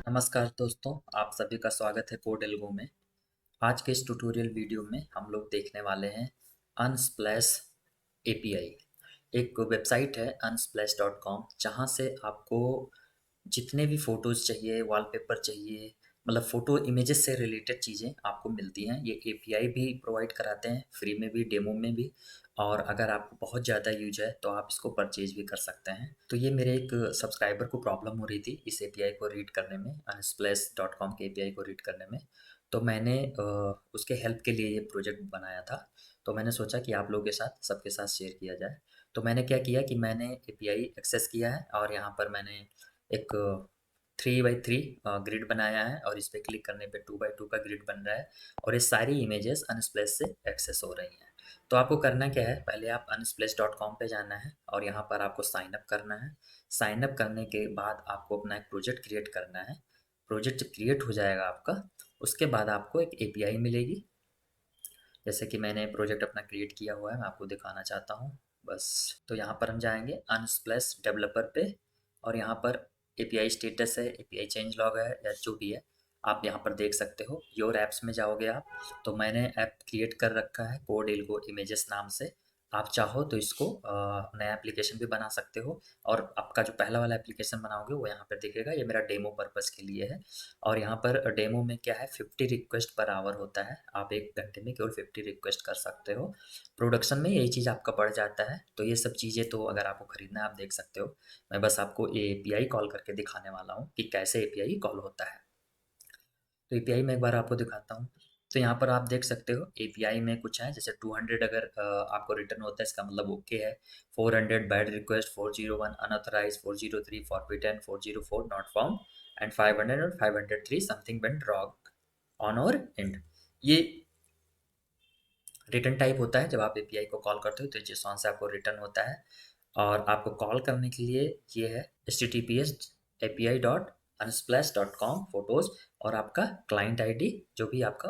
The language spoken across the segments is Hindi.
नमस्कार दोस्तों, आप सभी का स्वागत है कोड एल्गो में। आज के इस ट्यूटोरियल वीडियो में हम लोग देखने वाले हैं अनस्प्लैश एपीआई। एक वेबसाइट है unsplash.com जहाँ से आपको जितने भी फ़ोटोज़ चाहिए, वॉलपेपर चाहिए, मतलब फ़ोटो इमेजेस से रिलेटेड चीज़ें आपको मिलती हैं। ये एपीआई भी प्रोवाइड कराते हैं, फ्री में भी, डेमो में भी, और अगर आपको बहुत ज़्यादा यूज़ है तो आप इसको परचेज़ भी कर सकते हैं। तो ये मेरे एक सब्सक्राइबर को प्रॉब्लम हो रही थी इस एपीआई को रीड करने में, unsplash.com के एपीआई को रीड करने में। तो मैंने उसके हेल्प के लिए ये प्रोजेक्ट बनाया था। तो मैंने सोचा कि आप लोगों के साथ, सबके साथ शेयर किया जाए। तो मैंने क्या किया कि मैंने एपीआई एक्सेस किया है और यहाँ पर मैंने एक 3x3 ग्रिड बनाया है और इस पे क्लिक करने पे 2x2 का ग्रिड बन रहा है और ये सारी इमेजेस अनस्प्लैश से एक्सेस हो रही हैं। तो आपको करना क्या है, पहले आप unsplash.com पे जाना है और यहाँ पर आपको साइन अप करना है। साइन अप करने के बाद आपको अपना एक प्रोजेक्ट क्रिएट करना है। प्रोजेक्ट जब क्रिएट हो जाएगा आपका, उसके बाद आपको एक एपीआई मिलेगी। जैसे कि मैंने प्रोजेक्ट अपना क्रिएट किया हुआ है, मैं आपको दिखाना चाहता हूँ। बस, तो यहाँ पर हम जाएंगे अनस्प्लैश डेवलपर पे और यहाँ पर एपीआई स्टेटस है, एपीआई चेंज लॉग है या जो भी है, आप यहाँ पर देख सकते हो। योर ऐप्स में जाओगे आप, तो मैंने ऐप क्रिएट कर रखा है कोड एल्गो इमेजेस नाम से। आप चाहो तो इसको नया एप्लीकेशन भी बना सकते हो और आपका जो पहला वाला एप्लीकेशन बनाओगे वो यहाँ पर दिखेगा। ये मेरा डेमो पर्पज़ के लिए है। और यहाँ पर डेमो में क्या है, 50 रिक्वेस्ट पर आवर होता है। आप 1 घंटे में केवल 50 रिक्वेस्ट कर सकते हो। प्रोडक्शन में यही चीज़ आपका बढ़ जाता है। तो ये सब चीज़ें तो अगर आपको खरीदना है आप देख सकते हो। मैं बस आपको एपीआई कॉल करके दिखाने वाला हूँ कि कैसे एपीआई कॉल होता है। तो एपीआई मैं एक बार आपको दिखाता हूँ। तो यहाँ पर आप देख सकते हो एपीआई में कुछ है, जैसे 200 अगर आपको रिटर्न होता है इसका मतलब ओके है। 400 bad request, 401 unauthorised, 403 forbidden, 404 not found and 500 और 503 समथिंग वेंट रॉन्ग ऑन और एंड। ये रिटर्न टाइप होता है। जब आप एपीआई को कॉल करते हो तो JSON से आपको रिटर्न होता है। और आपको कॉल करने के लिए ये है https://api.unsplash.com फोटोज़ और आपका क्लाइंट आईडी जो भी आपका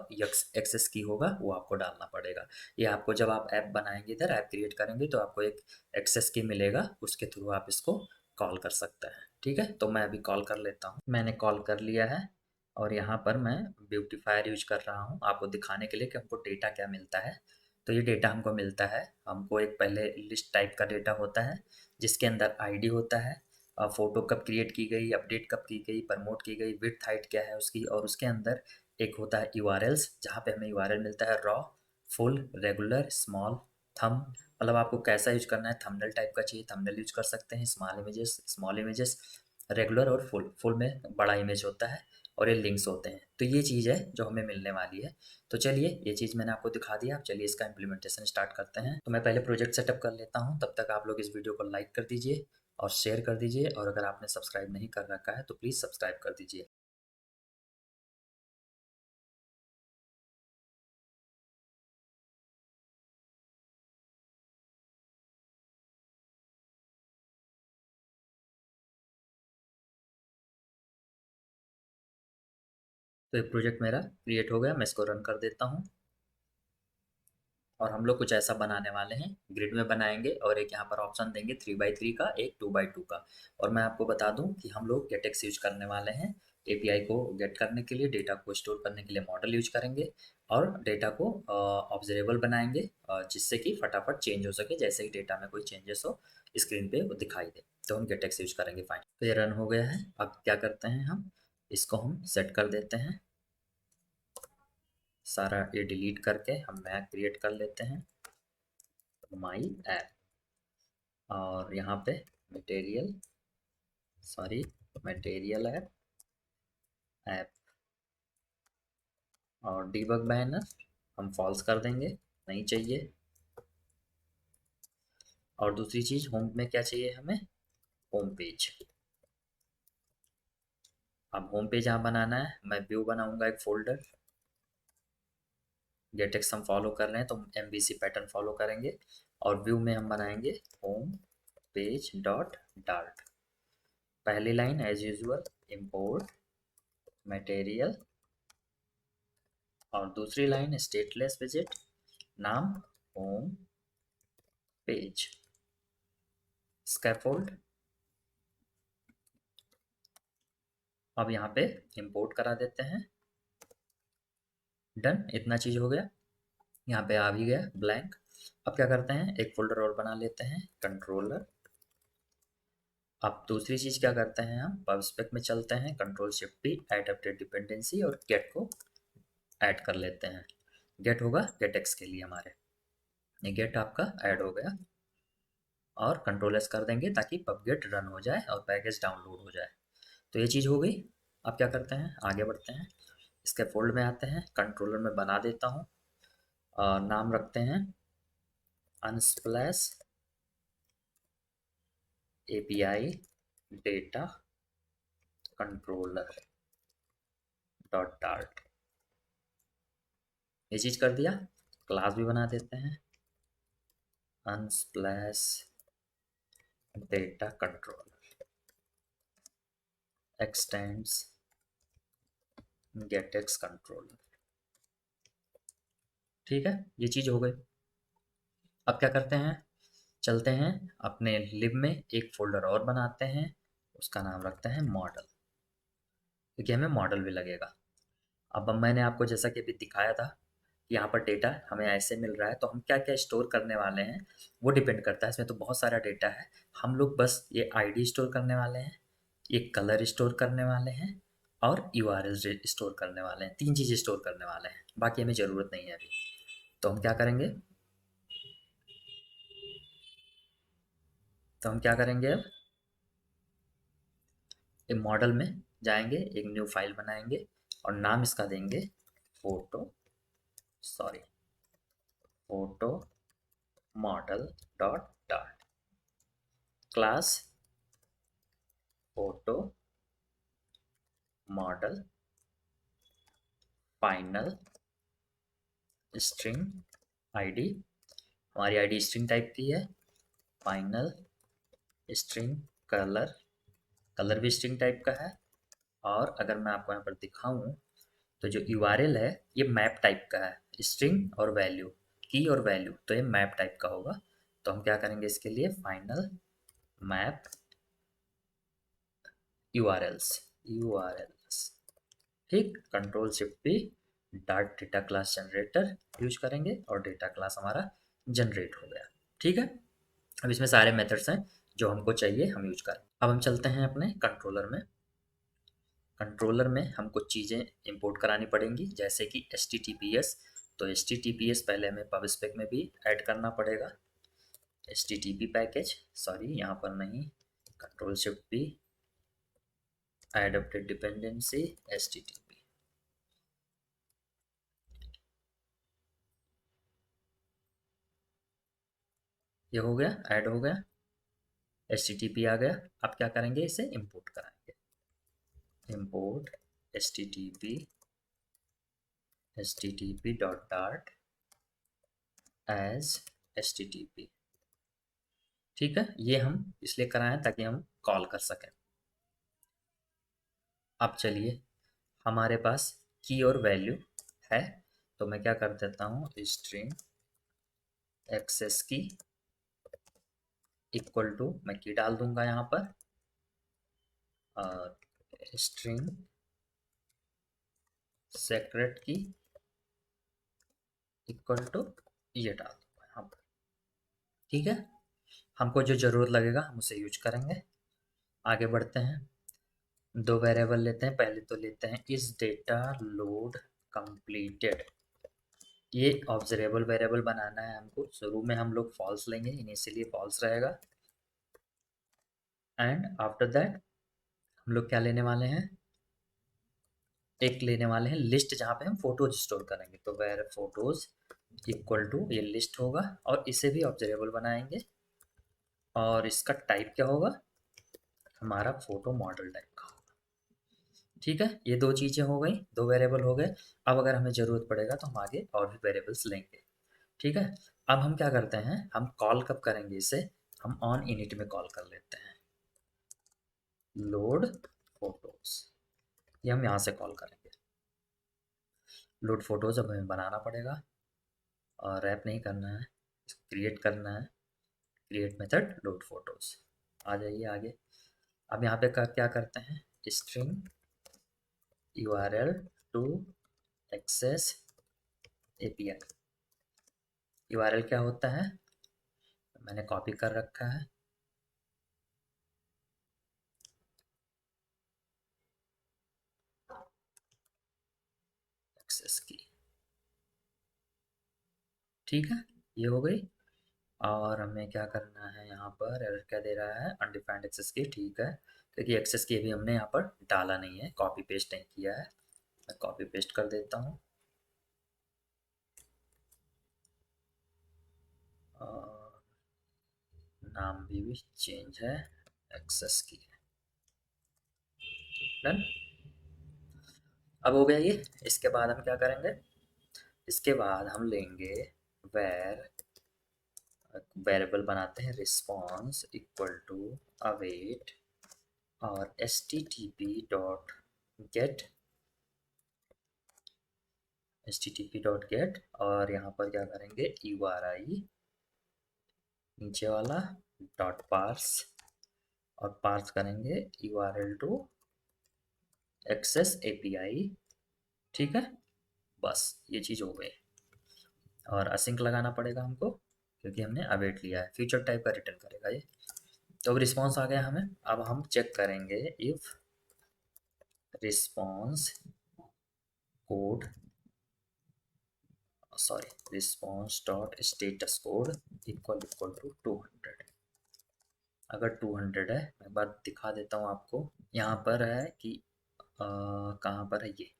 एक्सेस की होगा वो आपको डालना पड़ेगा। ये आपको जब आप ऐप बनाएंगे, इधर ऐप क्रिएट करेंगे तो आपको एक एक्सेस की मिलेगा, उसके थ्रू आप इसको कॉल कर सकते हैं। ठीक है, तो मैं अभी कॉल कर लेता हूँ। मैंने कॉल कर लिया है और यहाँ पर मैं ब्यूटीफायर यूज कर रहा हूँ आपको दिखाने के लिए कि हमको डेटा क्या मिलता है। तो ये डेटा हमको मिलता है, हमको एक पहले लिस्ट टाइप का डेटा होता है जिसके अंदर आईडी होता है, फ़ोटो कब क्रिएट की गई, अपडेट कब की गई, प्रमोट की गई, विड्थ हाइट क्या है उसकी, और उसके अंदर एक होता है यूआरएल्स जहाँ पे हमें यूआरएल मिलता है raw, full, regular, small, thumb, मतलब आपको कैसा यूज करना है। थंबनेल टाइप का चाहिए, थंबनेल यूज कर सकते हैं, स्मॉल इमेजेस, रेगुलर और फुल। फुल में बड़ा इमेज होता है और ये लिंक्स होते हैं। तो ये चीज़ है जो हमें मिलने वाली है। तो चलिए, ये चीज़ मैंने आपको दिखा दिया। अब चलिए इसका इम्प्लीमेंटेशन स्टार्ट करते हैं। तो मैं पहले प्रोजेक्ट सेटअप कर लेता हूँ, तब तक आप लोग इस वीडियो को लाइक कर दीजिए और शेयर कर दीजिए, और अगर आपने सब्सक्राइब नहीं कर रखा है तो प्लीज़ सब्सक्राइब कर दीजिए। तो ये प्रोजेक्ट मेरा क्रिएट हो गया, मैं इसको रन कर देता हूँ। और हम लोग कुछ ऐसा बनाने वाले हैं, ग्रिड में बनाएंगे और एक यहाँ पर ऑप्शन देंगे 3x3 का, एक 2x2 का। और मैं आपको बता दूं कि हम लोग गेटेक्स यूज करने वाले हैं। एपीआई को गेट करने के लिए, डेटा को स्टोर करने के लिए मॉडल यूज करेंगे और डेटा को ऑब्जर्वेबल बनाएंगे, जिससे कि फटाफट चेंज हो सके। जैसे ही डेटा में कोई चेंजेस हो स्क्रीन पे वो दिखाई दे, तो हम गेटेक्स यूज करेंगे। फाइन, तो ये रन हो गया है। अब क्या करते हैं, हम इसको हम सेट कर देते हैं। सारा ये डिलीट करके हम नया क्रिएट कर लेते हैं, माई ऐप। और यहाँ पे material, sorry, material app, app और डीबग बैनर हम फॉल्स कर देंगे, नहीं चाहिए। और दूसरी चीज़, होम में क्या चाहिए हमें, होम पेज। अब होम पेज यहाँ बनाना है, मैं व्यू बनाऊंगा एक फोल्डर। गेटेक्स हम फॉलो कर रहे हैं तो MVC पैटर्न फॉलो करेंगे। और व्यू में हम बनाएंगे होम पेज डॉट डार्ट। पहली line as usual import material, और दूसरी लाइन स्टेटलेस विजिट, नाम होम पेज, स्कैफोल्ड, अब यहाँ पे इंपोर्ट करा देते हैं। डन, इतना चीज़ हो गया, यहाँ पे आ भी गया ब्लैंक। अब क्या करते हैं, एक फोल्डर और बना लेते हैं, कंट्रोलर। अब दूसरी चीज़ क्या करते हैं, हम पबस्पेक में चलते हैं, control shift P, add update dependency और गेट को ऐड कर लेते हैं। गेट होगा गेट एक्स के लिए हमारे, ये गेट आपका ऐड हो गया और कंट्रोल एस कर देंगे ताकि पबगेट रन हो जाए और पैकेज डाउनलोड हो जाए। तो ये चीज़ हो गई। अब क्या करते हैं, आगे बढ़ते हैं, इसके फोल्ड में आते हैं, कंट्रोलर में बना देता हूँ और नाम रखते हैं Unsplash API data controller dot dart. ये चीज़ कर दिया। क्लास भी बना देते हैं Unsplash data controller extends GetX controller. ठीक है, ये चीज़ हो गई। अब क्या करते हैं, चलते हैं अपने लिब में, एक फोल्डर और बनाते हैं, उसका नाम रखते हैं मॉडल, क्योंकि हमें मॉडल भी लगेगा। अब मैंने आपको जैसा कि अभी दिखाया था कि यहाँ पर डेटा हमें ऐसे मिल रहा है, तो हम क्या क्या स्टोर करने वाले हैं वो डिपेंड करता है। इसमें तो बहुत सारा डेटा है, हम लोग बस ये आईडी स्टोर करने वाले हैं, ये कलर स्टोर करने वाले हैं और यूआरएल स्टोर करने वाले हैं। 3 चीज़ें स्टोर करने वाले हैं, बाकी हमें ज़रूरत नहीं है अभी। तो हम क्या करेंगे, तो हम क्या करेंगे, अब एक मॉडल में जाएंगे, एक न्यू फाइल बनाएंगे और नाम इसका देंगे photo, sorry photo model dot dart. Class photo model final string ID, हमारी आईडी स्ट्रिंग टाइप की है। फाइनल स्ट्रिंग कलर, कलर भी स्ट्रिंग टाइप का है। और अगर मैं आपको यहाँ पर दिखाऊं तो जो यूआरएल है ये मैप टाइप का है, स्ट्रिंग और वैल्यू, की और वैल्यू, तो ये मैप टाइप का होगा। तो हम क्या करेंगे इसके लिए, फाइनल मैप यूआरएल्स। ठीक, control shift P, dart data class generator use करेंगे और डेटा क्लास हमारा जनरेट हो गया। ठीक है, अब इसमें सारे मेथड्स हैं जो हमको चाहिए हम यूज करें। अब हम चलते हैं अपने कंट्रोलर में। कंट्रोलर में हमको चीज़ें इंपोर्ट करानी पड़ेंगी, जैसे कि HTTPS। तो HTTPS पहले हमें पबस्पेक में भी ऐड करना पड़ेगा। HTTP पैकेज, सॉरी यहाँ पर नहीं, control shift P, add update dependency HTTP। ये हो गया, ऐड हो गया, HTTP आ गया। अब क्या करेंगे, इसे इंपोर्ट कराएंगे, import http dot dart as HTTP। ठीक है, ये हम इसलिए कराएं ताकि हम कॉल कर सकें। अब चलिए, हमारे पास की और वैल्यू है, तो मैं क्या कर देता हूँ, स्ट्रिंग एक्सेस की इक्वल टू, मैं की डाल दूंगा यहाँ पर, और स्ट्रिंग सेक्रेट की इक्वल टू ये डाल दूंगा यहाँ पर। ठीक है, हमको जो ज़रूरत लगेगा हम उसे यूज करेंगे। आगे बढ़ते हैं, 2 वेरिएबल लेते हैं। पहले तो लेते हैं इस डेटा लोड कंप्लीटेड, ये ऑब्जर्वेबल वेरिएबल बनाना है हमको। शुरू में हम लोग फॉल्स लेंगे, इनिशियली फॉल्स रहेगा। एंड आफ्टर दैट हम लोग क्या लेने वाले हैं, एक लेने वाले हैं लिस्ट, जहाँ पे हम फोटोज स्टोर करेंगे। तो वेर फोटोज इक्वल टू ये लिस्ट होगा, और इसे भी ऑब्जर्वेबल बनाएंगे और इसका टाइप क्या होगा, हमारा फोटो मॉडल टाइप का होगा। ठीक है, ये 2 चीज़ें हो गई, 2 वेरिएबल हो गए। अब अगर हमें ज़रूरत पड़ेगा तो हम आगे और भी वेरिएबल्स लेंगे। ठीक है, अब हम क्या करते हैं, हम कॉल कब करेंगे इसे, हम ऑन इनिट में कॉल कर लेते हैं, लोड फोटोज, ये हम यहाँ से कॉल करेंगे। लोड फोटोज अब हमें बनाना पड़ेगा और रैप नहीं करना है, क्रिएट करना है, क्रिएट मेथड लोड फोटोज। आ जाइए आगे। अब यहाँ पे क्या करते हैं, string URL to access API। URL क्या होता है, मैंने कॉपी कर रखा है, एक्सेस की, ठीक है, ये हो गई। और हमें क्या करना है, यहाँ पर एरर क्या दे रहा है, अनडिफाइंड एक्सेस की, ठीक है, क्योंकि एक्सेस की अभी हमने यहाँ पर डाला नहीं है, कॉपी पेस्ट नहीं किया है। मैं कॉपी पेस्ट कर देता हूँ और नाम भी चेंज है, एक्सेस की, डन। अब हो गया ये। इसके बाद हम क्या करेंगे, इसके बाद हम लेंगे वेर, वेरिएबल बनाते हैं रिस्पॉन्स इक्वल टू अवेट और http.get और यहाँ पर क्या करेंगे, URI नीचे वाला डॉट पार्स और पार्स करेंगे URL टू एक्सेस API, ठीक है, बस ये चीज़ हो गई। और असिंक लगाना पड़ेगा हमको, क्योंकि हमने अवेट लिया है, फ्यूचर टाइप का रिटर्न करेगा ये। तो अब रिस्पॉन्स आ गया हमें। अब हम चेक करेंगे if response code, sorry, response dot status code equal equal to 200। अगर 200 है, मैं एक बार दिखा देता हूँ आपको, यहाँ पर है कि कहाँ पर है ये,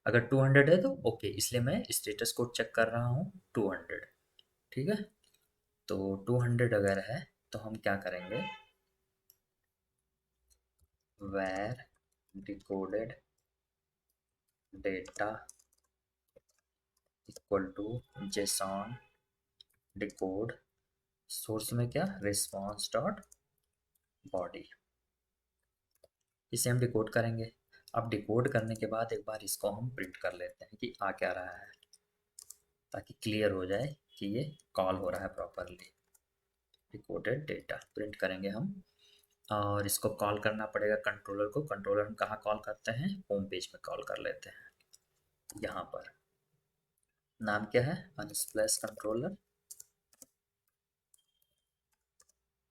अगर 200 है तो ओके, इसलिए मैं स्टेटस कोड चेक कर रहा हूँ 200, ठीक है। तो 200 अगर है तो हम क्या करेंगे, where decoded data equal to JSON decode, source में क्या, रिस्पॉन्स डॉट बॉडी, इसे हम डिकोड करेंगे। अब डिकोड करने के बाद एक बार इसको हम प्रिंट कर लेते हैं कि आ क्या रहा है, ताकि क्लियर हो जाए कि ये कॉल हो रहा है प्रॉपरली। डिकोडेड डेटा प्रिंट करेंगे हम, और इसको कॉल करना पड़ेगा कंट्रोलर को। कंट्रोलर हम कहाँ कॉल करते हैं, होम पेज में कॉल कर लेते हैं। यहाँ पर नाम क्या है, Unsplash controller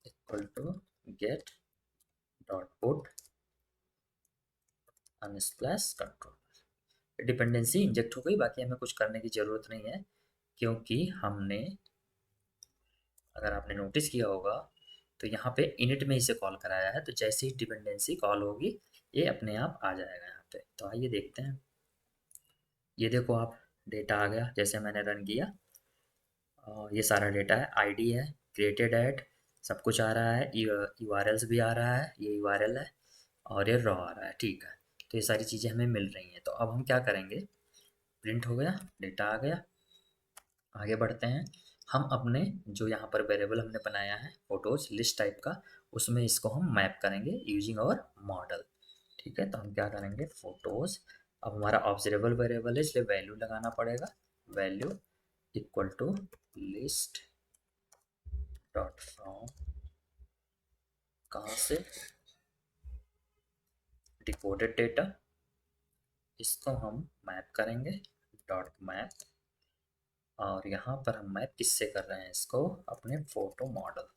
equal to get dot put Unsplash controller. Dependency inject हो गई, बाकी हमें कुछ करने की ज़रूरत नहीं है, क्योंकि हमने, अगर आपने नोटिस किया होगा तो यहाँ पे इनिट में इसे कॉल कराया है, तो जैसे ही डिपेंडेंसी कॉल होगी ये अपने आप आ जाएगा यहाँ पे। तो आइए देखते हैं, ये देखो आप, डेटा आ गया जैसे मैंने रन किया, और ये सारा डेटा है, आईडी है, क्रिएटेड ऐड, सब कुछ आ रहा है, यूआरएल्स भी आ रहा है, ये यूआरएल है, और ये रॉ आ रहा है, ठीक है। तो ये सारी चीज़ें हमें मिल रही हैं। तो अब हम क्या करेंगे, प्रिंट हो गया, डेटा आ गया, आगे बढ़ते हैं। हम अपने जो यहाँ पर वेरिएबल हमने बनाया है फोटोज लिस्ट टाइप का, उसमें इसको हम मैप करेंगे यूजिंग आवर मॉडल, ठीक है। तो हम क्या करेंगे, फोटोज, अब हमारा ऑब्जर्वेबल वेरिएबल है इसलिए वैल्यू लगाना पड़ेगा, value equal to list dot from, कहाँ से, डिकोडेड डेटा, इसको हम मैप करेंगे, डॉट मैप, और यहाँ पर हम मैप किससे कर रहे हैं इसको, अपने photo model,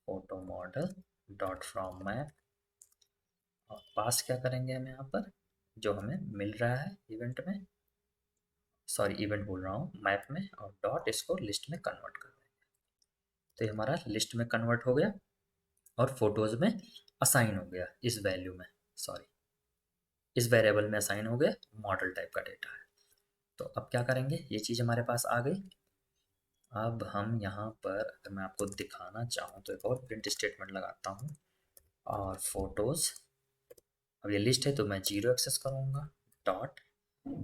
photo model dot from map, और पास क्या करेंगे हम यहाँ पर, जो हमें मिल रहा है इवेंट में, सॉरी इवेंट बोल रहा हूँ, मैप में, और डॉट इसको लिस्ट में कन्वर्ट कर देंगे। तो ये हमारा लिस्ट में कन्वर्ट हो गया और फोटोज़ में असाइन हो गया, इस वैल्यू में, सॉरी इस वेरिएबल में असाइन हो गया, मॉडल टाइप का डेटा है। तो अब क्या करेंगे, ये चीज़ हमारे पास आ गई। अब हम यहाँ पर, अगर मैं आपको दिखाना चाहूँ तो एक और प्रिंट स्टेटमेंट लगाता हूँ, और फोटोज़, अब ये लिस्ट है तो मैं जीरो एक्सेस करूँगा, dot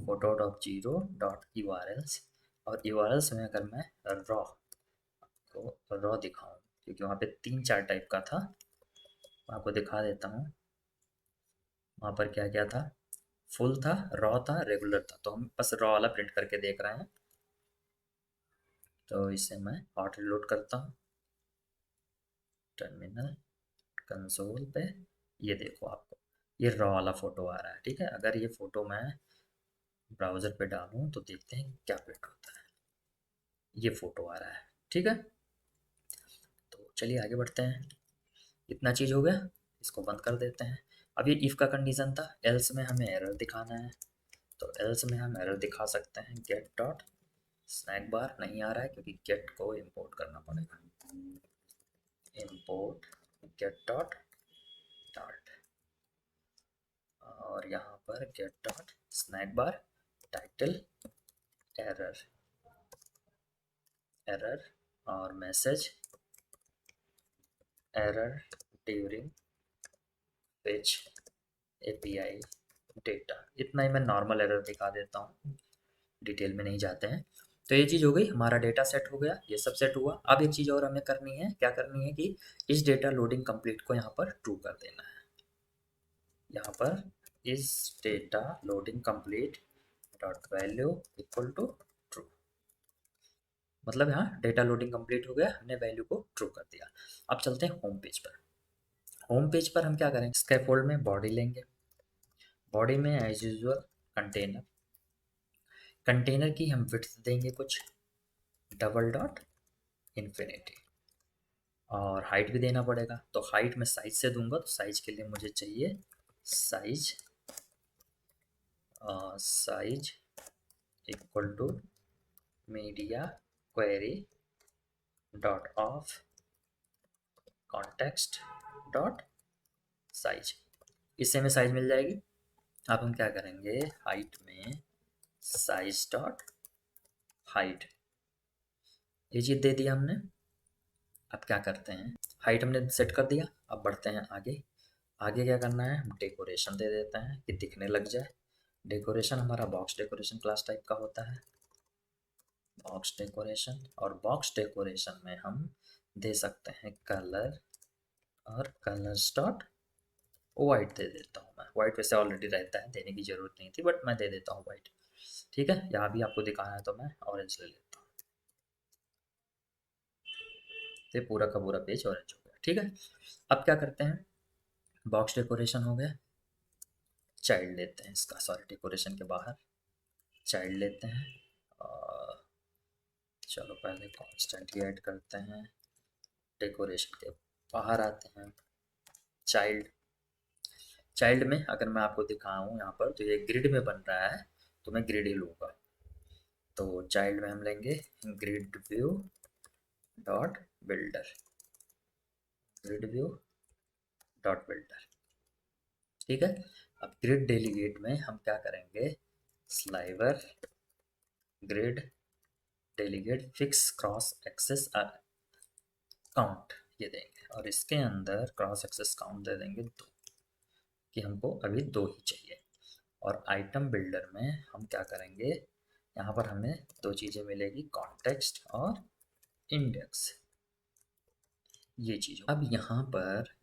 photo dot zero dot URLs, और यूआरएल्स में अगर मैं रॉ को रॉ दिखाऊँ, क्योंकि वहाँ पे 3-4 टाइप का था, मैं आपको दिखा देता हूँ। वहाँ पर क्या क्या था, फुल था, रॉ था, रेगुलर था, तो हम बस रॉ वाला प्रिंट करके देख रहे हैं। तो इसे मैं हॉट रिलोड करता हूँ टर्मिनल कंसोल पे, ये देखो आपको ये रॉ वाला फ़ोटो आ रहा है, ठीक है। अगर ये फ़ोटो मैं ब्राउज़र पे डालूँ तो देखते हैं क्या प्रिंट होता है। ये फ़ोटो आ रहा है, ठीक है। तो चलिए आगे बढ़ते हैं। इतना चीज़ हो गया, इसको बंद कर देते हैं। अब ये इफ़ का कंडीशन था, एल्स में हमें एरर दिखाना है। तो एल्स में हम एरर दिखा सकते हैं गेट डॉट स्नैक बार। नहीं आ रहा है क्योंकि गेट को इंपोर्ट करना पड़ेगा। इंपोर्ट गेट डॉट स्टार्ट, और यहाँ पर get dot snack bar title error, error और message error during page API data. इतना ही मैं नॉर्मल एरर दिखा देता हूँ, डिटेल में नहीं जाते हैं। तो ये चीज़ हो गई, हमारा डेटा सेट हो गया, ये सब सेट हुआ। अब एक चीज़ और हमें करनी है, क्या करनी है कि इस डेटा लोडिंग कंप्लीट को यहाँ पर ट्रू कर देना है। यहाँ पर इस data loading complete dot value equal to true, मतलब यहाँ डेटा लोडिंग कंप्लीट हो गया, हमने वैल्यू को ट्रू कर दिया। अब चलते हैं होम पेज पर। होम पेज पर हम क्या करेंगे, स्कैफोल्ड में बॉडी लेंगे। बॉडी में एज यूजुअल कंटेनर, कंटेनर की हम विड्थ देंगे कुछ डबल डॉट इन्फिनिटी, और हाइट भी देना पड़ेगा। तो हाइट में साइज से दूंगा, तो साइज के लिए मुझे चाहिए size, size equal to media query dot of context dot size. इससे हमें साइज मिल जाएगी। अब हम क्या करेंगे, हाइट में साइज डॉट हाइट, ये चीज़ दे दिया हमने। अब क्या करते हैं, हाइट हमने सेट कर दिया। अब बढ़ते हैं आगे। आगे क्या करना है, हम डेकोरेशन दे देते हैं कि दिखने लग जाए। डेकोरेशन हमारा बॉक्स डेकोरेशन क्लास टाइप का होता है, बॉक्स डेकोरेशन। और बॉक्स डेकोरेशन में हम दे सकते हैं कलर, और कलर्स डॉट वाइट दे देता हूँ मैं। वाइट वैसे ऑलरेडी रहता है, देने की ज़रूरत नहीं थी, बट मैं दे देता हूँ वाइट। ठीक है, यहाँ भी आपको दिखाना है तो मैं ऑरेंज ले लेता हूँ। तो ये पूरा का पूरा पेज ऑरेंज हो गया, ठीक है। अब क्या करते हैं, बॉक्स डेकोरेशन हो गया। चाइल्ड लेते हैं इसका, सॉरी डेकोरेशन के बाहर चाइल्ड लेते हैं। और चलो पहले कांस्टेंट ही ऐड करते हैं। डेकोरेशन के बाहर आते हैं, चाइल्ड। चाइल्ड में अगर मैं आपको दिखाऊं यहाँ पर, तो ये ग्रिड में बन रहा है, तो मैं ग्रिड ही लूँगा। तो चाइल्ड में हम लेंगे grid view dot builder, grid view dot builder, ठीक है। अब ग्रिड डेलीगेट में हम क्या करेंगे, sliver grid delegate fix cross axis count ये देंगे, और इसके अंदर क्रॉस एक्सेस काउंट दे देंगे 2, कि हमको अभी 2 ही चाहिए। और आइटम बिल्डर में हम क्या करेंगे, यहाँ पर हमें 2 चीज़ें मिलेगी, कॉन्टेक्स्ट और इंडेक्स, ये चीज़। अब यहाँ पर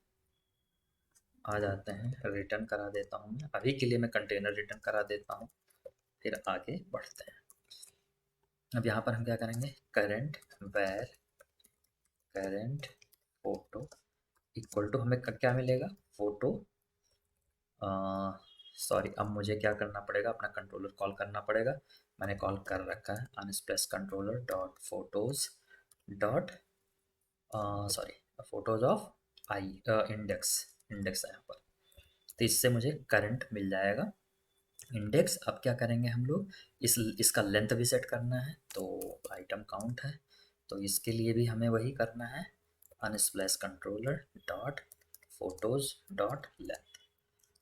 आ जाते हैं, रिटर्न करा देता हूँ मैं, अभी के लिए मैं कंटेनर रिटर्न करा देता हूँ, फिर आगे बढ़ते हैं। अब यहाँ पर हम क्या करेंगे, current where current photo equal to, हमें क्या मिलेगा, फोटो। सॉरी, अब मुझे क्या करना पड़ेगा, अपना कंट्रोलर कॉल करना पड़ेगा। मैंने कॉल कर रखा है Unsplash controller dot photos dot, sorry, photos of I index, index है यहाँ पर। तो इससे मुझे करंट मिल जाएगा इंडेक्स। अब क्या करेंगे हम लोग, इसका लेंथ भी सेट करना है, तो आइटम काउंट है, तो इसके लिए भी हमें वही करना है, Unsplash controller dot photos dot length.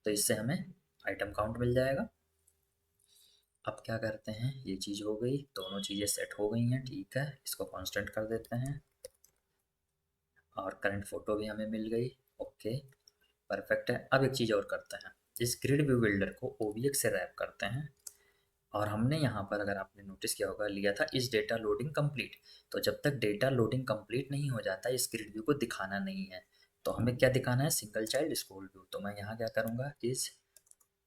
तो इससे हमें आइटम काउंट मिल जाएगा। अब क्या करते हैं, ये चीज़ हो गई, दोनों चीज़ें सेट हो गई हैं, ठीक है। इसको कांस्टेंट कर देते हैं, और करंट फोटो भी हमें मिल गई, ओके परफेक्ट है। अब एक चीज़ और करते हैं, इस ग्रिड व्यू बिल्डर को ओबीएक्स से रैप करते हैं। और हमने यहाँ पर, अगर आपने नोटिस किया होगा, लिया था इस डेटा लोडिंग कंप्लीट। तो जब तक डेटा लोडिंग कंप्लीट नहीं हो जाता, इस ग्रिड व्यू को दिखाना नहीं है। तो हमें क्या दिखाना है, सिंगल चाइल्ड स्क्रॉल व्यू। तो मैं यहाँ क्या करूँगा, इस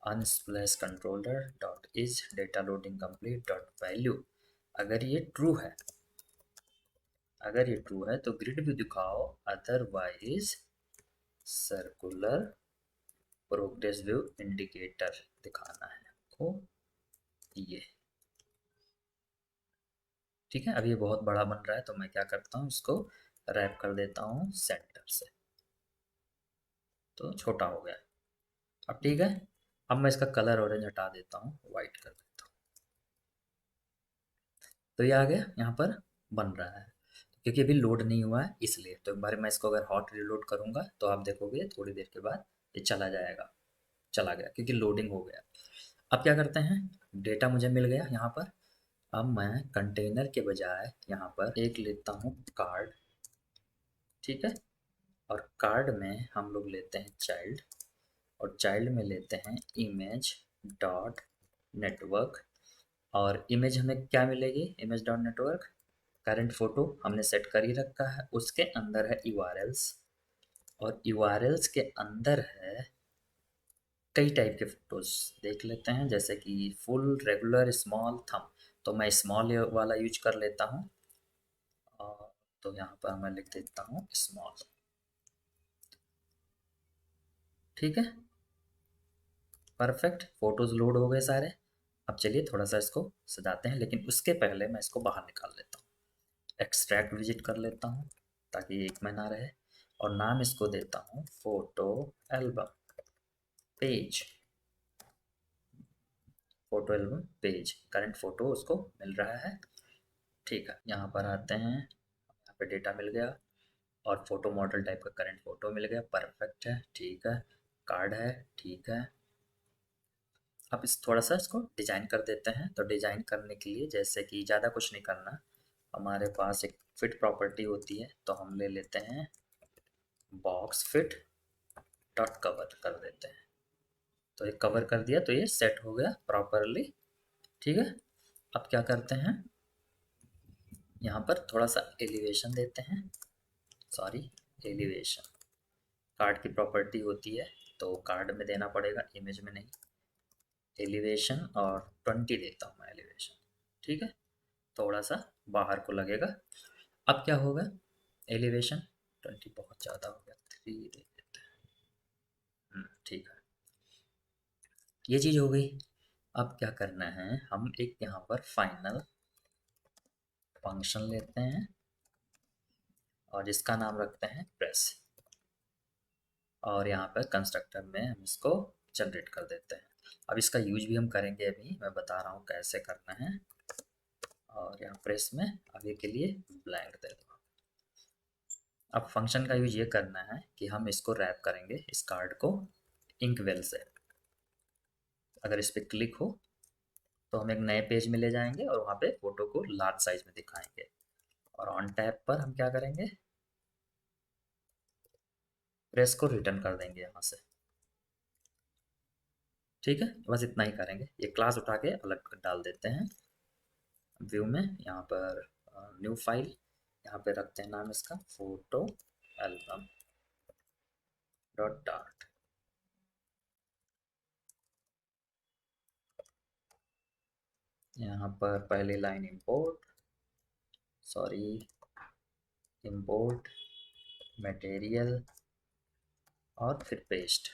Unsplash controller dot is data loading complete dot value, अगर ये ट्रू है, अगर ये ट्रू है तो ग्रिड व्यू दिखाओ, otherwise circular progress view indicator दिखाना है आपको, ये ठीक है। अब ये बहुत बड़ा बन रहा है तो मैं क्या करता हूँ, इसको रैप कर देता हूँ सेंटर से, तो छोटा हो गया। अब ठीक है, अब मैं इसका कलर ऑरेंज हटा देता हूँ, वाइट कर देता हूँ, तो ये आ गया यहाँ पर बन रहा है। क्योंकि अभी लोड नहीं हुआ है इसलिए, तो एक बार मैं इसको अगर हॉट रीलोड करूँगा तो आप देखोगे थोड़ी देर के बाद ये चला जाएगा, चला गया क्योंकि लोडिंग हो गया। अब क्या करते हैं, डेटा मुझे मिल गया यहाँ पर। अब मैं कंटेनर के बजाय यहाँ पर एक लेता हूँ कार्ड, ठीक है। और कार्ड में हम लोग लेते हैं चाइल्ड, और चाइल्ड में लेते हैं इमेज डॉट नेटवर्क। और इमेज हमें क्या मिलेगी, image dot network current photo हमने सेट कर ही रखा है, उसके अंदर है यूआरएल्स, और यूआरएल्स के अंदर है कई टाइप के फोटोज देख लेते हैं, जैसे कि फुल, रेगुलर, स्मॉल, थंब। तो मैं स्मॉल वाला यूज कर लेता हूँ, और तो यहाँ पर मैं लिख देता हूँ स्मॉल, ठीक है। परफेक्ट, फोटोज लोड हो गए सारे। अब चलिए थोड़ा सा इसको सजाते हैं, लेकिन उसके पहले मैं इसको बाहर निकाल लेता हूँ, एक्सट्रैक्ट विजिट कर लेता हूँ ताकि एक में ना रहे, और नाम इसको देता हूँ photo album page, photo album page, current photo उसको मिल रहा है, ठीक है। यहाँ पर आते हैं, यहाँ पे डेटा मिल गया, और फोटो मॉडल टाइप का करंट फोटो मिल गया, परफेक्ट है, ठीक है। कार्ड है, ठीक है। अब इस थोड़ा सा इसको डिजाइन कर देते हैं, तो डिजाइन करने के लिए जैसे कि ज़्यादा कुछ नहीं करना, हमारे पास एक फिट प्रॉपर्टी होती है, तो हम ले लेते हैं बॉक्स फिट डॉट कवर कर देते हैं, तो ये कवर कर दिया, तो ये सेट हो गया प्रॉपरली, ठीक है। अब क्या करते हैं, यहाँ पर थोड़ा सा एलिवेशन देते हैं, सॉरी, एलिवेशन कार्ड की प्रॉपर्टी होती है, तो कार्ड में देना पड़ेगा, इमेज में नहीं। एलिवेशन और 20 देता हूँ मैं एलिवेशन, ठीक है। थोड़ा सा बाहर को लगेगा। अब क्या होगा, एलिवेशन 20 बहुत ज़्यादा हो गया, 3 दे देते हैं, ठीक है। ये चीज़ हो गई। अब क्या करना है, हम एक यहाँ पर फाइनल फंक्शन लेते हैं, और जिसका नाम रखते हैं प्रेस, और यहाँ पर कंस्ट्रक्टर में हम इसको जनरेट कर देते हैं। अब इसका यूज भी हम करेंगे, अभी मैं बता रहा हूँ कैसे करना है। और यहाँ प्रेस में आगे के लिए ब्लैंक दे दो। अब फंक्शन का यूज ये करना है कि हम इसको रैप करेंगे इस कार्ड को इंकवेल से। अगर इस पर क्लिक हो तो हम एक नए पेज में ले जाएंगे, और वहाँ पे फोटो को लार्ज साइज में दिखाएंगे। और ऑन टैब पर हम क्या करेंगे, प्रेस को रिटर्न कर देंगे यहाँ से, ठीक है। बस इतना ही करेंगे, ये क्लास उठा के अलग डाल देते हैं व्यू में। यहाँ पर न्यू फाइल, यहाँ पे रखते हैं नाम इसका फोटो एल्बम डॉट डार्ट। यहाँ पर पहली line import, sorry, import material, और फिर पेस्ट,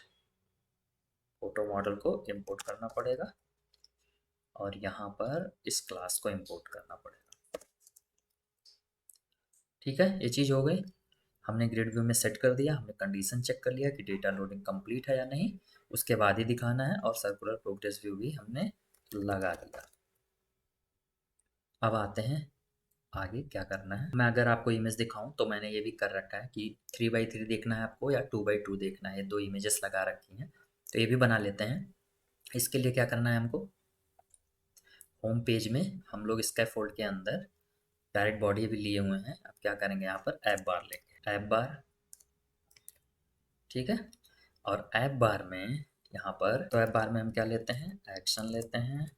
फोटो मॉडल को इंपोर्ट करना पड़ेगा, और यहाँ पर इस क्लास को इंपोर्ट करना पड़ेगा, ठीक है। ये चीज़ हो गई। हमने ग्रिड व्यू में सेट कर दिया, हमने कंडीशन चेक कर लिया कि डेटा लोडिंग कंप्लीट है या नहीं, उसके बाद ही दिखाना है, और सर्कुलर प्रोग्रेस व्यू भी हमने लगा दिया। अब आते हैं आगे क्या करना है। मैं अगर आपको इमेज दिखाऊं तो मैंने ये भी कर रखा है कि 3x3 देखना है आपको या 2x2 देखना है, दो इमेजेस लगा रखी हैं, तो ये भी बना लेते हैं। इसके लिए क्या करना है हमको, होम पेज में हम लोग स्कैफोल्ड के अंदर डायरेक्ट बॉडी भी लिए हुए हैं। अब क्या करेंगे, यहाँ पर ऐप बार लेंगे, ऐप बार, ठीक है। और ऐप बार में यहाँ पर, तो ऐप बार में हम क्या लेते हैं, एक्शन लेते हैं,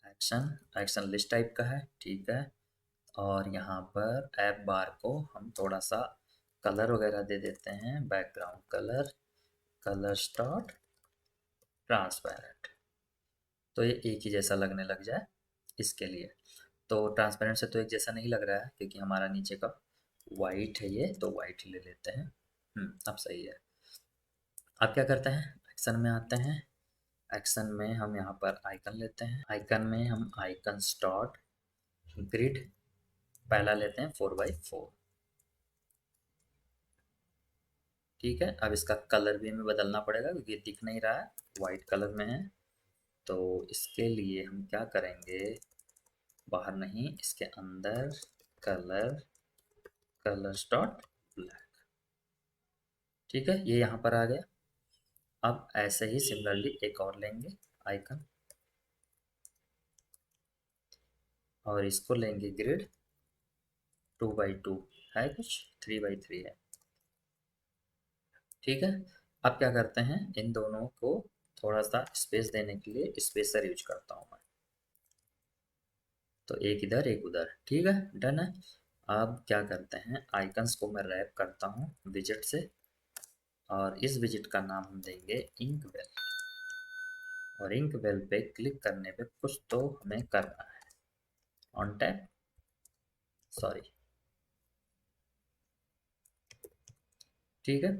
एक्शन, एक्शन लिस्ट टाइप का है, ठीक है। और यहाँ पर ऐप बार को हम थोड़ा सा कलर वगैरह दे देते हैं, बैकग्राउंड कलर, कलर स्टॉट ट्रांसपेरेंट, तो ये एक ही जैसा लगने लग जाए इसके लिए। तो ट्रांसपेरेंट से तो एक जैसा नहीं लग रहा है क्योंकि हमारा नीचे का वाइट है, ये तो वाइट ही ले लेते हैं। अब सही है। अब क्या करते हैं, एक्शन में आते हैं। एक्शन में हम यहाँ पर आइकन लेते हैं। आइकन में हम आइकन डॉट ग्रिड पहला लेते हैं 4x4। ठीक है, अब इसका कलर भी हमें बदलना पड़ेगा क्योंकि ये दिख नहीं रहा है, वाइट कलर में है। तो इसके लिए हम क्या करेंगे, बाहर नहीं, इसके अंदर कलर डॉट ब्लैक। ठीक है, ये यहाँ पर आ गया। अब ऐसे ही सिमिलरली एक और लेंगे आइकन और इसको लेंगे ग्रिड 2x2 है, कुछ 3x3 है। ठीक है, अब क्या करते हैं, इन दोनों को थोड़ा सा स्पेस देने के लिए स्पेसर यूज करता हूँ मैं। तो एक इधर एक उधर, ठीक है, डन है। अब क्या करते हैं, आइकन्स को मैं रैप करता हूँ विजिट से और इस विजिट का नाम हम देंगे इंक बेल। और इंक बेल पे क्लिक करने पे कुछ तो हमें करना है, ऑन टैप, सॉरी। ठीक है,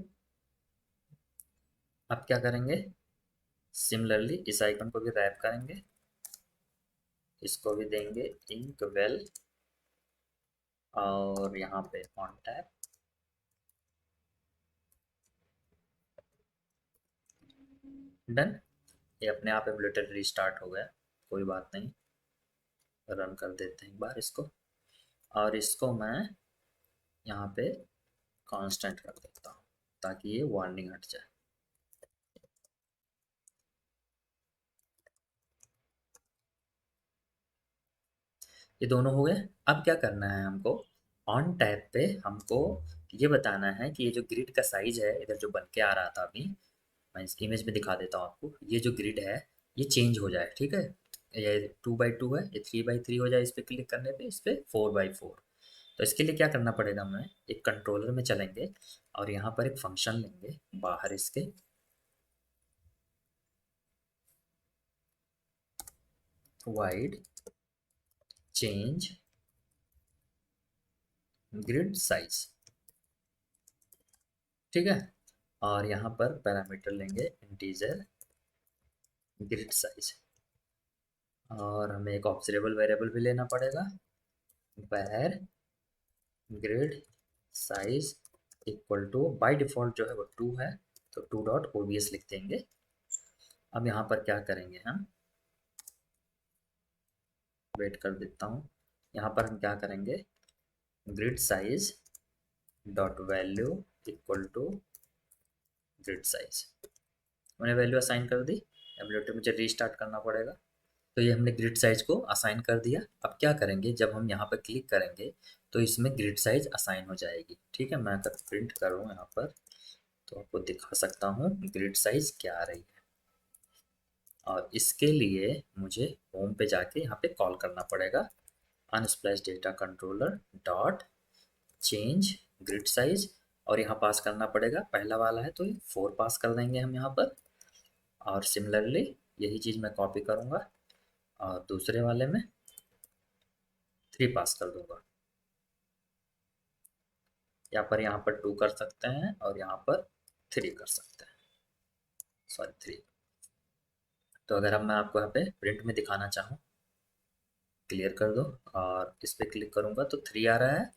अब क्या करेंगे, सिमिलरली इस आइकन को भी रैप करेंगे, इसको भी देंगे इंक बेल और यहाँ पे ऑन टैप। डन, ये अपने आप एमुलेटर रिस्टार्ट हो गया, कोई बात नहीं। रन कर देते हैं एक बार इसको और इसको मैं यहाँ पे कांस्टेंट कर देता हूँ ताकि ये वार्निंग हट जाए। ये दोनों हो गए। अब क्या करना है हमको, ऑन टैब पे हमको ये बताना है कि ये जो ग्रिड का साइज है इधर जो बन के आ रहा था अभी, मैं इस इमेज में दिखा देता हूँ आपको, ये जो ग्रिड है ये चेंज हो जाए। ठीक है, ये 2x2 है, ये 3x3 हो जाए इस पर क्लिक करने पे, इस पर 4x4। तो इसके लिए क्या करना पड़ेगा, हमें एक कंट्रोलर में चलेंगे और यहाँ पर एक फंक्शन लेंगे बाहर इसके, वाइड चेंज ग्रिड साइज। ठीक है, और यहाँ पर पैरामीटर लेंगे इंटीजर ग्रिड साइज और हमें एक ऑब्जर्वेबल वेरिएबल भी लेना पड़ेगा, where grid size equal to, by default जो है वो 2 है तो 2 डॉट ओबीएस लिख देंगे। अब यहाँ पर क्या करेंगे, हम वेट कर देता हूँ, यहाँ पर हम क्या करेंगे, grid size dot value equal to grid size, मैंने वैल्यू असाइन कर दी। एमुलेटर मुझे रीस्टार्ट करना पड़ेगा। तो ये हमने ग्रिड साइज को असाइन कर दिया। अब क्या करेंगे, जब हम यहाँ पर क्लिक करेंगे तो इसमें ग्रिड साइज असाइन हो जाएगी। ठीक है, मैं अगर प्रिंट करूँ यहाँ पर तो आपको दिखा सकता हूँ ग्रिड साइज क्या आ रही है। और इसके लिए मुझे होम पे जाके यहाँ पे कॉल करना पड़ेगा, Unsplash data controller dot change grid size और यहाँ पास करना पड़ेगा, पहला वाला है तो ये 4 पास कर देंगे हम यहाँ पर। और सिमिलरली यही चीज़ मैं कॉपी करूँगा और दूसरे वाले में 3 पास कर दूंगा। यहाँ पर 2 कर सकते हैं और यहाँ पर 3 कर सकते हैं, सॉरी 3। तो अगर अब मैं आपको यहाँ पे प्रिंट में दिखाना चाहूँ, क्लियर कर दो और इस पर क्लिक करूँगा तो 3 आ रहा है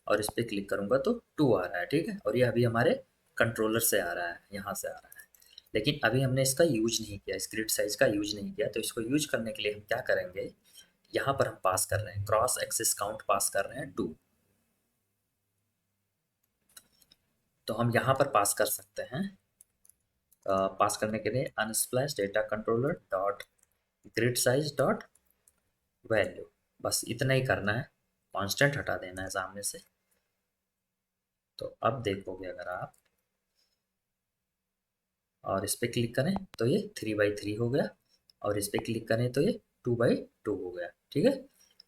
और इस पर क्लिक करूँगा तो 2 आ रहा है। ठीक है, और ये अभी हमारे कंट्रोलर से आ रहा है, यहाँ से आ रहा है, लेकिन अभी हमने इसका यूज नहीं किया, स्क्रिप्ट साइज का यूज नहीं किया। तो इसको यूज करने के लिए हम क्या करेंगे, यहाँ पर हम पास कर रहे हैं क्रॉस एक्सिस काउंट, पास कर रहे हैं 2। तो हम यहाँ पर पास कर सकते हैं, पास करने के लिए Unsplash data controller dot grid size dot value, बस इतना ही करना है, कांस्टेंट हटा देना है सामने से। तो अब देखोगे अगर आप और इस पर क्लिक करें तो ये 3x3 हो गया और इस पर क्लिक करें तो ये 2x2 हो गया। ठीक है,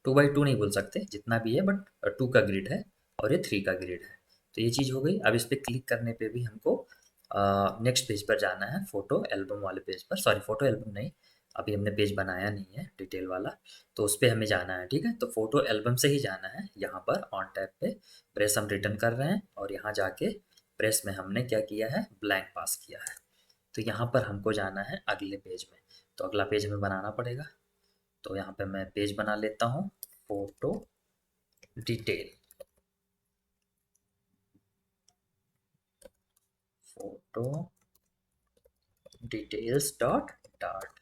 2x2 नहीं बोल सकते, जितना भी है, बट 2 का ग्रिड है और ये 3 का ग्रिड है। तो ये चीज़ हो गई। अब इस पर क्लिक करने पे भी हमको नेक्स्ट पेज पर जाना है, फोटो एल्बम वाले पेज पर, सॉरी फोटो एल्बम नहीं, अभी हमने पेज बनाया नहीं है डिटेल वाला, तो उस पर हमें जाना है। ठीक है, तो फोटो एल्बम से ही जाना है। यहाँ पर ऑन टैब पे प्रेस हम रिटर्न कर रहे हैं और यहाँ जाके प्रेस में हमने क्या किया है, ब्लैंक पास किया है। तो यहाँ पर हमको जाना है अगले पेज में, तो अगला पेज हमें बनाना पड़ेगा। तो यहाँ पे मैं पेज बना लेता हूँ, photo detail, photo details dot dart,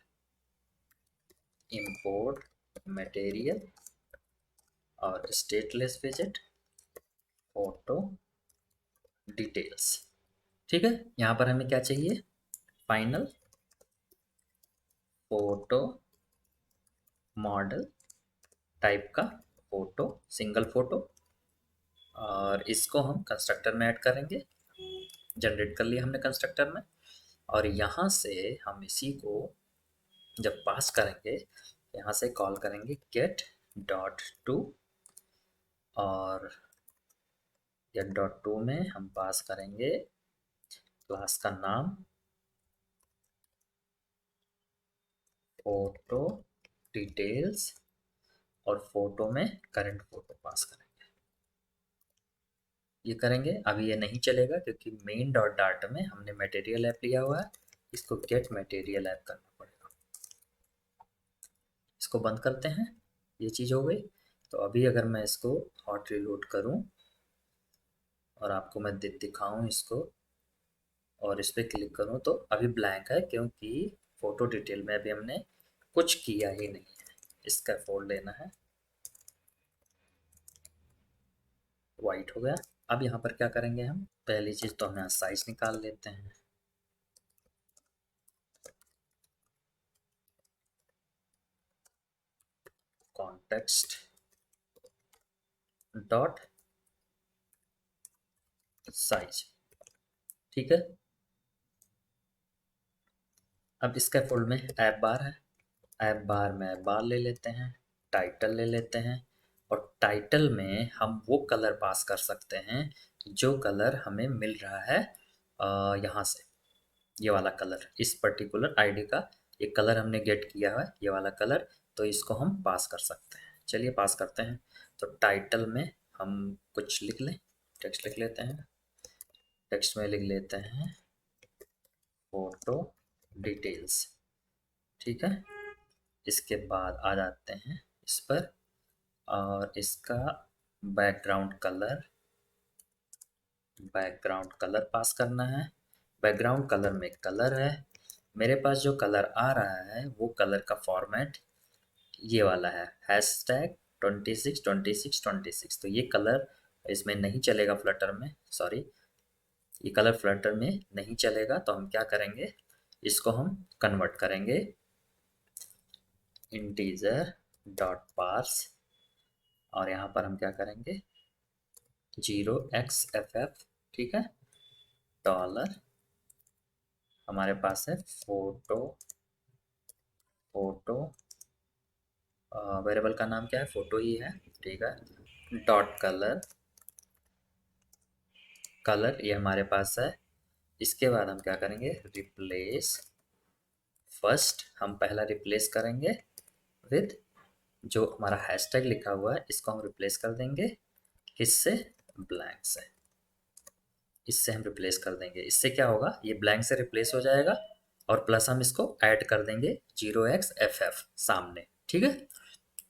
import material और स्टेटलेस विजेट फोटो डिटेल्स। ठीक है, यहाँ पर हमें क्या चाहिए, फाइनल फोटो मॉडल टाइप का फोटो, सिंगल फोटो, और इसको हम कंस्ट्रक्टर में ऐड करेंगे। जनरेट कर लिया हमने कंस्ट्रक्टर में, और यहाँ से हम इसी को जब पास करेंगे, यहाँ से कॉल करेंगे गेट डॉट टू, और गेट डॉट टू में हम पास करेंगे क्लास का नाम फोटो डिटेल्स, और फोटो में करंट फोटो पास करेंगे। ये करेंगे, अभी ये नहीं चलेगा क्योंकि मेन डॉट डाटा में हमने मटेरियल ऐप लिया हुआ है, इसको गेट मटेरियल ऐप करना पड़ेगा। इसको बंद करते हैं, ये चीज़ हो गई। तो अभी अगर मैं इसको हॉट रिलोड करूं और आपको मैं दिखाऊं इसको, और इस पर क्लिक करूं, तो अभी ब्लैंक है क्योंकि फ़ोटो डिटेल में अभी हमने कुछ किया ही नहीं है। इसका फोल्ड लेना है, वाइट हो गया। अब यहाँ पर क्या करेंगे हम, पहली चीज़ तो हम यहाँ साइज निकाल लेते हैं, कॉन्टेक्स्ट डॉट साइज। ठीक है, अब इसका फोल्ड में ऐप बार है, ऐप बार में ऐप बार ले लेते हैं, टाइटल ले लेते हैं, और टाइटल में हम वो कलर पास कर सकते हैं जो कलर हमें मिल रहा है यहाँ से। ये वाला कलर, इस पर्टिकुलर आईडी का एक कलर हमने गेट किया है, ये वाला कलर, तो इसको हम पास कर सकते हैं। चलिए पास करते हैं। तो टाइटल में हम कुछ लिख लें, टेक्स्ट लिख लेते हैं, टेक्स्ट में लिख लेते हैं फोटो डिटेल्स। ठीक है, इसके बाद आ जाते हैं इस पर, और इसका बैकग्राउंड कलर पास करना है। बैकग्राउंड कलर में कलर है, मेरे पास जो कलर आ रहा है वो कलर का फॉर्मेट ये वाला है, हैशटैग 26 26 26। तो ये कलर इसमें नहीं चलेगा, फ्लटर में, सॉरी, ये कलर फ्लटर में नहीं चलेगा। तो हम क्या करेंगे, इसको हम कन्वर्ट करेंगे इंटीजर डॉट पार्स, और यहाँ पर हम क्या करेंगे 0xff। ठीक है, डॉलर, हमारे पास है फोटो, फोटो वेरिएबल का नाम क्या है, फोटो ही है। ठीक है, डॉट कलर, कलर ये हमारे पास है। इसके बाद हम क्या करेंगे, रिप्लेस फर्स्ट, हम पहला रिप्लेस करेंगे विद जो हमारा हैशटैग लिखा हुआ है, इसको हम रिप्लेस कर देंगे किससे, ब्लैंक से। इससे हम रिप्लेस कर देंगे, इससे क्या होगा, ये ब्लैंक से रिप्लेस हो जाएगा, और प्लस हम इसको ऐड कर देंगे 0xff सामने। ठीक है,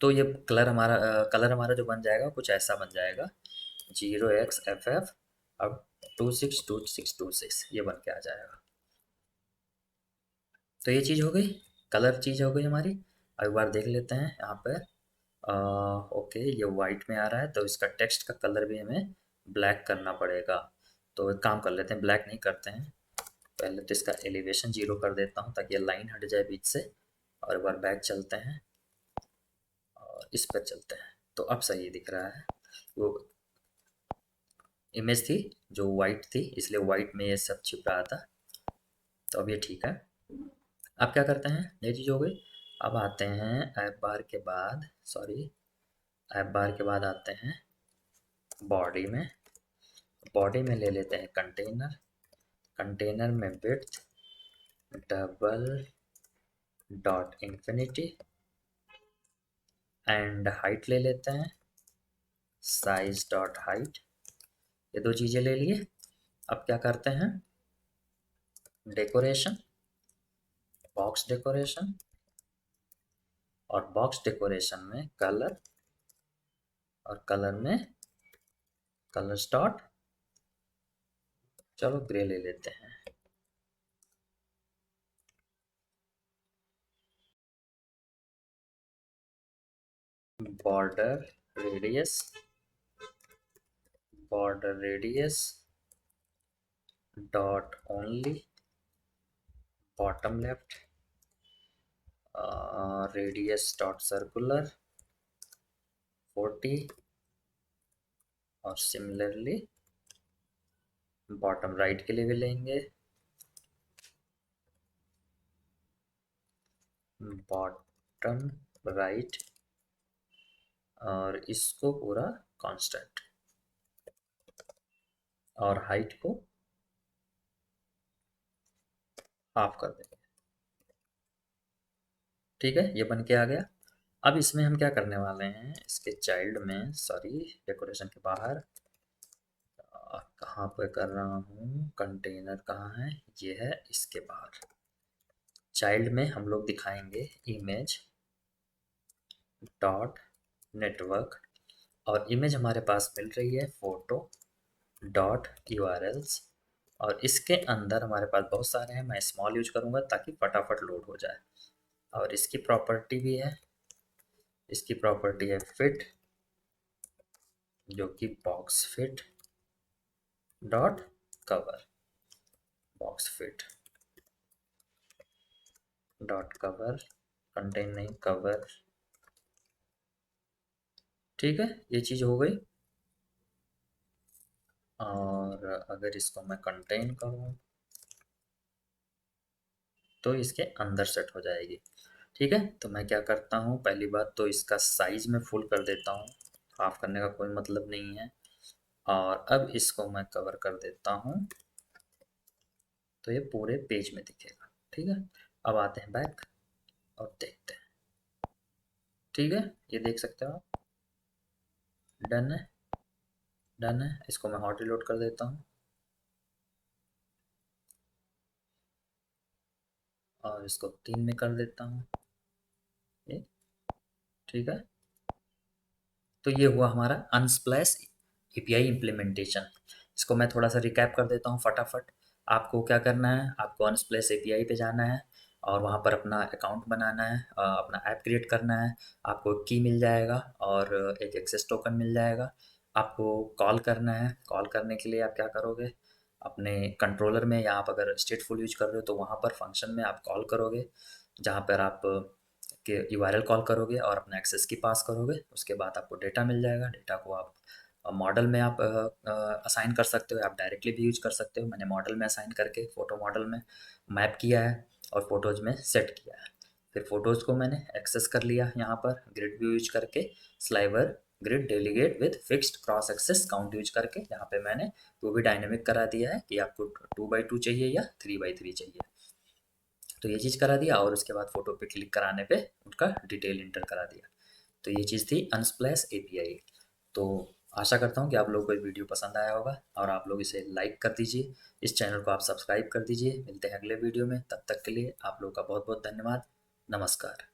तो ये कलर हमारा जो बन जाएगा कुछ ऐसा बन जाएगा, 0xff, अब 262626 ये बन के आ जाएगा। तो ये चीज़ हो गई, कलर चीज़ हो गई हमारी। अब एक बार देख लेते हैं यहाँ पर, ओके ये वाइट में आ रहा है, तो इसका टेक्स्ट का कलर भी हमें ब्लैक करना पड़ेगा। तो एक काम कर लेते हैं, ब्लैक नहीं करते हैं, पहले तो इसका एलिवेशन 0 कर देता हूँ ताकि ये लाइन हट जाए बीच से, और एक बार बैक चलते हैं और इस पर चलते हैं, तो अब सही दिख रहा है। वो इमेज थी जो वाइट थी, इसलिए वाइट में ये सब छिप रहा था, तो अब ये ठीक है। अब क्या करते हैं, ये चीज़ हो गई। अब आते हैं ऐप बार के बाद, सॉरी, ऐप बार के बाद आते हैं बॉडी में, बॉडी में ले लेते हैं कंटेनर, कंटेनर में width double dot infinity, and height ले लेते हैं साइज डॉट हाइट। ये दो चीज़ें ले लिए। अब क्या करते हैं, डेकोरेशन, बॉक्स डेकोरेशन, और बॉक्स डेकोरेशन में कलर, और कलर में कलर डॉट, चलो ग्रे ले लेते हैं। Border radius, border radius dot only, bottom left, radius dot circular 40, और सिमिलरली बॉटम राइट के लिए भी लेंगे, बॉटम राइट, और इसको पूरा कांस्टेंट, और हाइट को हाफ कर देंगे। ठीक है, ये बन के आ गया। अब इसमें हम क्या करने वाले हैं, इसके चाइल्ड में, सॉरी डेकोरेशन के बाहर, कहाँ पे कर रहा हूँ, कंटेनर कहाँ है, ये है इसके बाहर। चाइल्ड में हम लोग दिखाएंगे इमेज डॉट नेटवर्क, और इमेज हमारे पास मिल रही है फोटो डॉट यूआरएल्स, और इसके अंदर हमारे पास बहुत सारे हैं, मैं स्मॉल यूज करूँगा ताकि फटाफट लोड हो जाए। और इसकी प्रॉपर्टी भी है, इसकी प्रॉपर्टी है फिट, जो कि box fit dot cover, box fit dot cover, contain नहीं कवर। ठीक है, ये चीज़ हो गई। और अगर इसको मैं कंटेन करूँ तो इसके अंदर सेट हो जाएगी। ठीक है, तो मैं क्या करता हूँ, पहली बात तो इसका साइज़ में फुल कर देता हूँ, हाफ करने का कोई मतलब नहीं है। और अब इसको मैं कवर कर देता हूँ, तो ये पूरे पेज में दिखेगा। ठीक है, अब आते हैं बैक और देखते हैं। ठीक है, ये देख सकते हो आप, डन है, डन है। इसको मैं हॉट रिलोड कर देता हूँ, और इसको 3 में कर देता हूँ ये। ठीक है, तो ये हुआ हमारा अनस्प्लैश एपीआई इम्प्लीमेंटेशन। इसको मैं थोड़ा सा रिकैप कर देता हूँ फटाफट। आपको क्या करना है, आपको अनस्प्लैश एपीआई पे जाना है, और वहाँ पर अपना अकाउंट बनाना है, अपना ऐप क्रिएट करना है। आपको की मिल जाएगा और एक एक्सेस टोकन मिल जाएगा। आपको कॉल करना है, कॉल करने के लिए आप क्या करोगे, अपने कंट्रोलर में, या आप अगर स्टेटफुल यूज कर रहे हो तो वहाँ पर फंक्शन में आप कॉल करोगे, जहाँ पर आप के यूआरएल कॉल करोगे और अपना एक्सेस की पास करोगे। उसके बाद आपको डेटा मिल जाएगा। डेटा को आप मॉडल में आप असाइन कर सकते हो, आप डायरेक्टली भी यूज कर सकते हो। मैंने मॉडल में असाइन करके फ़ोटो मॉडल में मैप किया है और फ़ोटोज़ में सेट किया है। फिर फ़ोटोज़ को मैंने एक्सेस कर लिया यहाँ पर ग्रिड व्यू यूज करके, sliver grid delegate with fixed cross axis count use करके। यहाँ पे मैंने वो भी डायनेमिक करा दिया है कि आपको 2x2 चाहिए या 3x3 चाहिए। तो ये चीज़ करा दिया, और उसके बाद फ़ोटो पे क्लिक कराने पे उनका डिटेल इंटर करा दिया। तो ये चीज़ थी अनस्प्लैश एपीआई। तो आशा करता हूँ कि आप लोगों को ये वीडियो पसंद आया होगा, और आप लोग इसे लाइक कर दीजिए, इस चैनल को आप सब्सक्राइब कर दीजिए। मिलते हैं अगले वीडियो में, तब तक के लिए आप लोगों का बहुत बहुत धन्यवाद। नमस्कार।